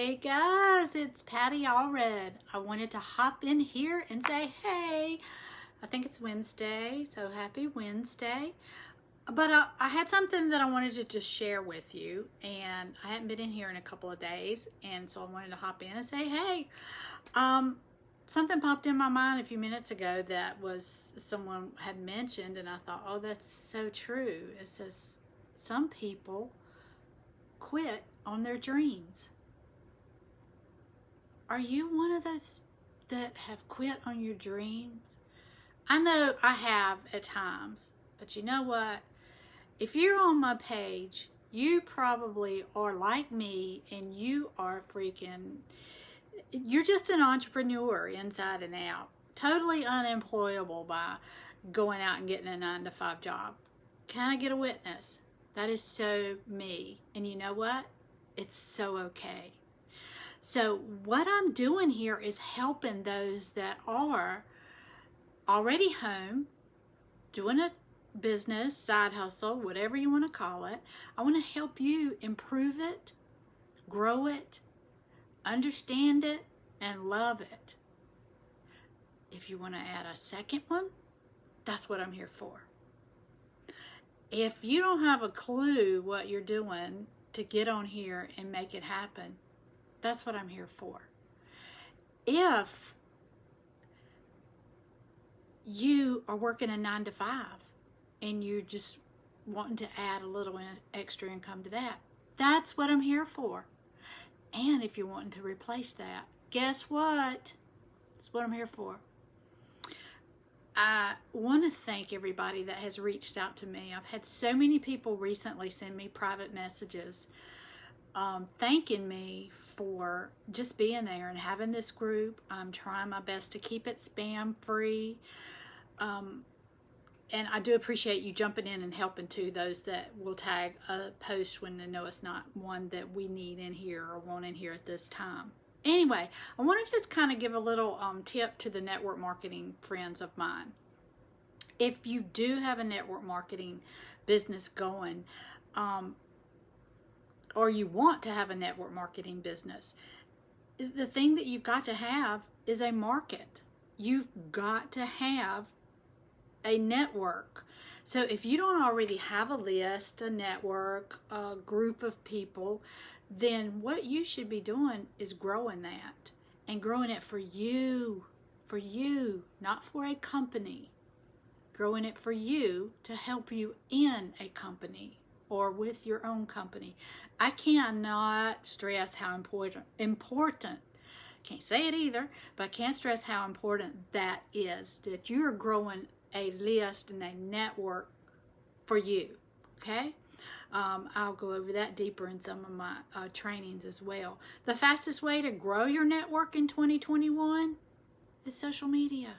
Hey guys, it's Patti Allred. I wanted to hop in here and say, hey, I think it's Wednesday, so happy Wednesday. But I had something that I wanted to just share with you, and I hadn't been in here in a couple of days, and so I wanted to hop in and say, hey, something popped in my mind a few minutes ago that was someone had mentioned, and I thought, oh, that's so true. It says some people quit on their dreams. Are you one of those that have quit on your dreams? I know I have at times, but you know what? If you're on my page, you probably are like me and you are you're just an entrepreneur inside and out. Totally unemployable by going out and getting a 9-to-5 job. Can I get a witness? That is so me. And you know what? It's so okay. So what I'm doing here is helping those that are already home, doing a business, side hustle, whatever you want to call it. I want to help you improve it, grow it, understand it, and love it. If you want to add a second one, that's what I'm here for. If you don't have a clue what you're doing to get on here and make it happen, that's what I'm here for. If you are working a 9-to-5 and you're just wanting to add a little extra income to that, that's what I'm here for. And if you're wanting to replace that, guess what? That's what I'm here for. I want to thank everybody that has reached out to me. I've had so many people recently send me private messages thanking me for just being there and having this group. I'm trying my best to keep it spam free. And I do appreciate you jumping in and helping too, those that will tag a post when they know it's not one that we need in here or want in here at this time. Anyway, I want to just kind of give a little tip to the network marketing friends of mine. If you do have a network marketing business going, or you want to have a network marketing business, the thing that you've got to have is a market. You've got to have a network. So if you don't already have a list, a network, a group of people, then what you should be doing is growing that and growing it for you, not for a company. Growing it for you to help you in a company or with your own company. I cannot stress how important, can't say it either, but I can't stress how important that is, that you're growing a list and a network for you, okay? I'll go over that deeper in some of my trainings as well. The fastest way to grow your network in 2021 is social media.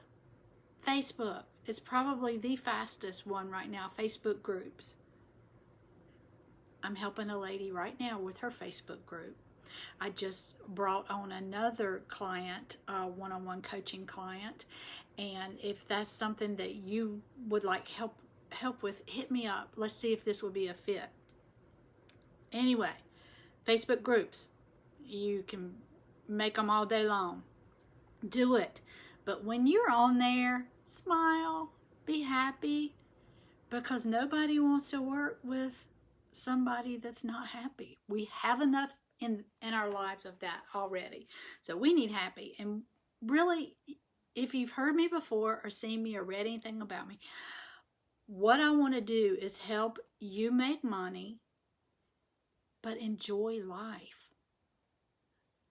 Facebook is probably the fastest one right now, Facebook groups. I'm helping a lady right now with her Facebook group. I just brought on another client, a one-on-one coaching client, and if that's something that you would like help with, hit me up. Let's see if this will be a fit. Anyway, Facebook groups, you can make them all day long. Do it. But when you're on there, smile, be happy, because nobody wants to work with somebody that's not happy. We have enough in our lives of that already. So we need happy. And really, if you've heard me before or seen me or read anything about me, what I want to do is help you make money, but enjoy life.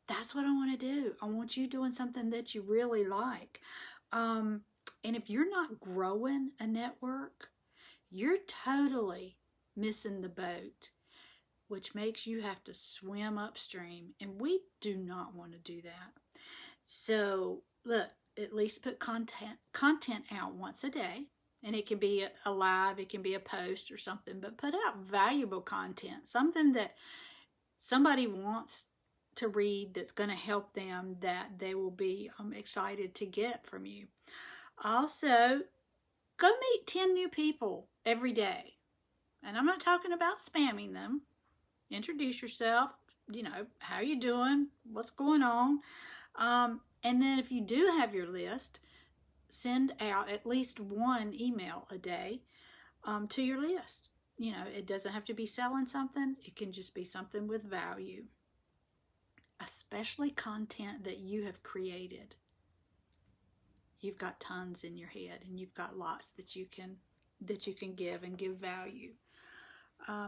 That's what I want to do. I want you doing something that you really like. And if you're not growing a network, you're totally missing the boat, which makes you have to swim upstream. And we do not want to do that. So look, at least put content out once a day. And it can be a live, it can be a post or something, but put out valuable content, something that somebody wants to read, that's going to help them, that they will be excited to get from you. Also, go meet 10 new people every day. And I'm not talking about spamming them. Introduce yourself, how you doing? What's going on? And then if you do have your list, send out at least one email a day to your list. It doesn't have to be selling something. It can just be something with value, especially content that you have created. You've got tons in your head, and you've got lots that you can give and give value.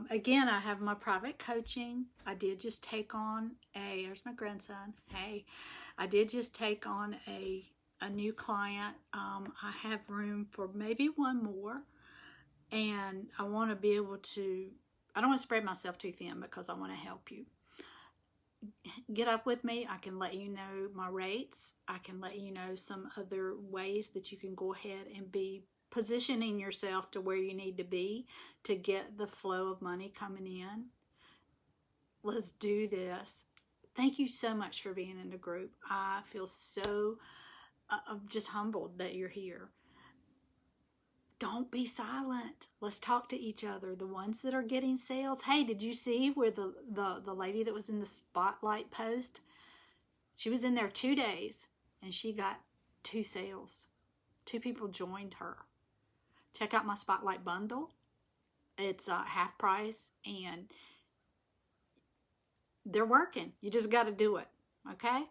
Again, I have my private coaching. I did just take on there's my grandson. Hey, I did just take on a new client. I have room for maybe one more, and I want to be able to, I don't want to spread myself too thin because I want to help you. Get up with me. I can let you know my rates. I can let you know some other ways that you can go ahead and be positioning yourself to where you need to be to get the flow of money coming in. Let's do this. Thank you so much for being in the group. I feel so just humbled that you're here. Don't be silent. Let's talk to each other. The ones that are getting sales. Hey, did you see where the lady that was in the spotlight post? She was in there 2 days and she got 2 sales. 2 people joined her. Check out my spotlight bundle. It's half price and they're working. You just got to do it. Okay?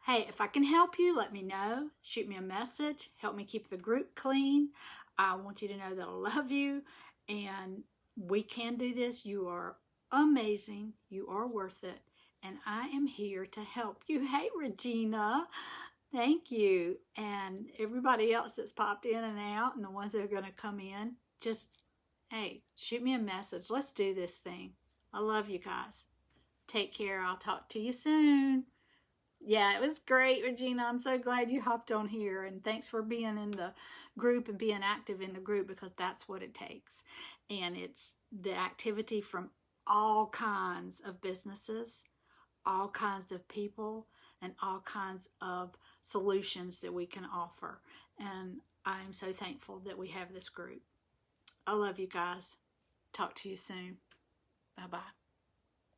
Hey, if I can help you, let me know. Shoot me a message. Help me keep the group clean. I want you to know that I love you and we can do this. You are amazing. You are worth it. And I am here to help you. Hey, Regina. Thank you. And everybody else that's popped in and out and the ones that are going to come in, just, hey, shoot me a message. Let's do this thing. I love you guys. Take care. I'll talk to you soon. Yeah, it was great, Regina. I'm so glad you hopped on here, and thanks for being in the group and being active in the group because that's what it takes. And it's the activity from all kinds of businesses, all kinds of people, and all kinds of solutions that we can offer. And I am so thankful that we have this group. I love you guys. Talk to you soon. Bye-bye.